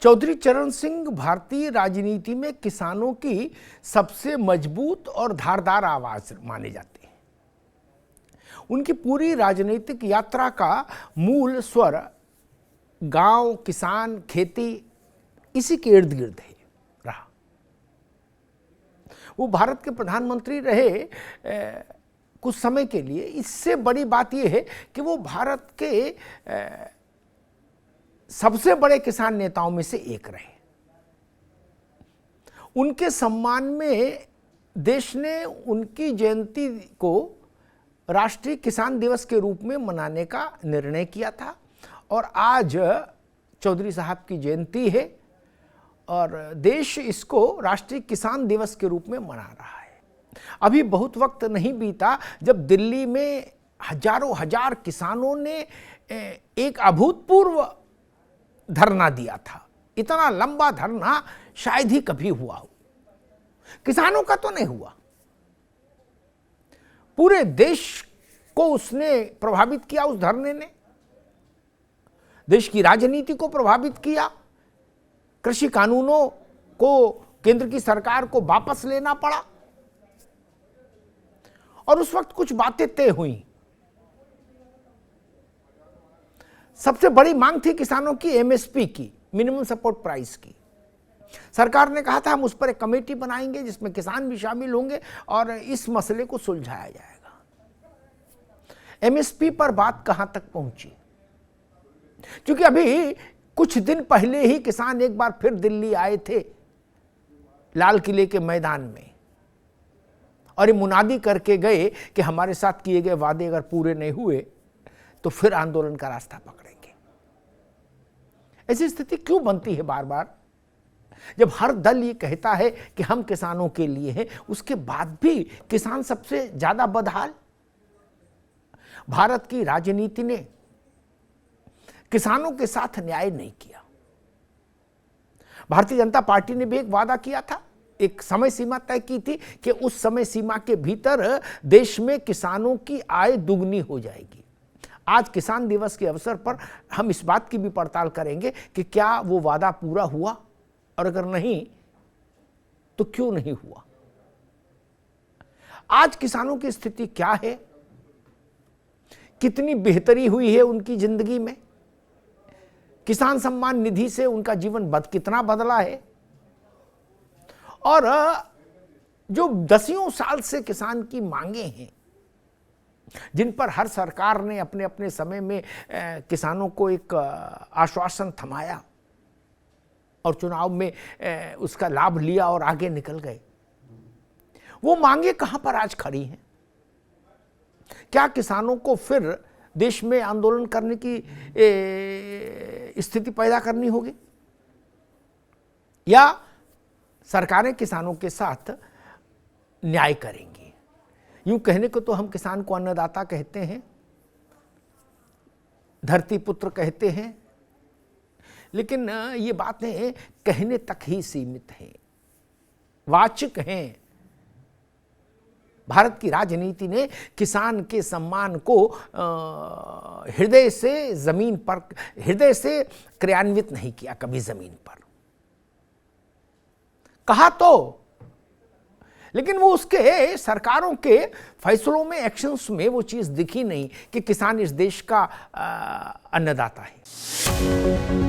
चौधरी चरण सिंह भारतीय राजनीति में किसानों की सबसे मजबूत और धारदार आवाज माने जाते हैं। उनकी पूरी राजनीतिक यात्रा का मूल स्वर गांव, किसान, खेती इसी के इर्द गिर्द है रहा। वो भारत के प्रधानमंत्री रहे कुछ समय के लिए। इससे बड़ी बात यह है कि वो भारत के सबसे बड़े किसान नेताओं में से एक रहे। उनके सम्मान में देश ने उनकी जयंती को राष्ट्रीय किसान दिवस के रूप में मनाने का निर्णय किया था और आज चौधरी साहब की जयंती है और देश इसको राष्ट्रीय किसान दिवस के रूप में मना रहा है। अभी बहुत वक्त नहीं बीता जब दिल्ली में हजारों हजार किसानों ने एक अभूतपूर्व धरना दिया था। इतना लंबा धरना शायद ही कभी हुआ हो। किसानों का तो नहीं हुआ, पूरे देश को उसने प्रभावित किया। उस धरने ने देश की राजनीति को प्रभावित किया। कृषि कानूनों को केंद्र की सरकार को वापस लेना पड़ा और उस वक्त कुछ बातें तय हुई। सबसे बड़ी मांग थी किसानों की एमएसपी की, मिनिमम सपोर्ट प्राइस की। सरकार ने कहा था हम उस पर एक कमेटी बनाएंगे जिसमें किसान भी शामिल होंगे और इस मसले को सुलझाया जाएगा। एमएसपी पर बात कहां तक पहुंची? क्योंकि अभी कुछ दिन पहले ही किसान एक बार फिर दिल्ली आए थे लाल किले के मैदान में और ये मुनादी करके गए कि हमारे साथ किए गए वादे अगर पूरे नहीं हुए तो फिर आंदोलन का रास्ता पकड़ेंगे। ऐसी स्थिति क्यों बनती है बार बार? जब हर दल ये कहता है कि हम किसानों के लिए हैं, उसके बाद भी किसान सबसे ज्यादा बदहाल। भारत की राजनीति ने किसानों के साथ न्याय नहीं किया। भारतीय जनता पार्टी ने भी एक वादा किया था, एक समय सीमा तय की थी कि उस समय सीमा के भीतर देश में किसानों की आय दुगनी हो जाएगी। आज किसान दिवस के अवसर पर हम इस बात की भी पड़ताल करेंगे कि क्या वो वादा पूरा हुआ और अगर नहीं तो क्यों नहीं हुआ। आज किसानों की स्थिति क्या है, कितनी बेहतरी हुई है उनकी जिंदगी में, किसान सम्मान निधि से उनका जीवन कितना बदला है और जो दसियों साल से किसान की मांगे हैं जिन पर हर सरकार ने अपने अपने समय में किसानों को एक आश्वासन थमाया और चुनाव में उसका लाभ लिया और आगे निकल गए, वो मांगे कहां पर आज खड़ी हैं? क्या किसानों को फिर देश में आंदोलन करने की स्थिति पैदा करनी होगी या सरकारें किसानों के साथ न्याय करेंगी? यूं कहने को तो हम किसान को अन्नदाता कहते हैं, धरती पुत्र कहते हैं, लेकिन ये बातें कहने तक ही सीमित हैं, वाचिक हैं। भारत की राजनीति ने किसान के सम्मान को हृदय से जमीन पर, हृदय से क्रियान्वित नहीं किया कभी जमीन पर। कहा तो, लेकिन वो उसके सरकारों के फैसलों में, एक्शंस में वो चीज दिखी नहीं कि किसान इस देश का अन्नदाता है।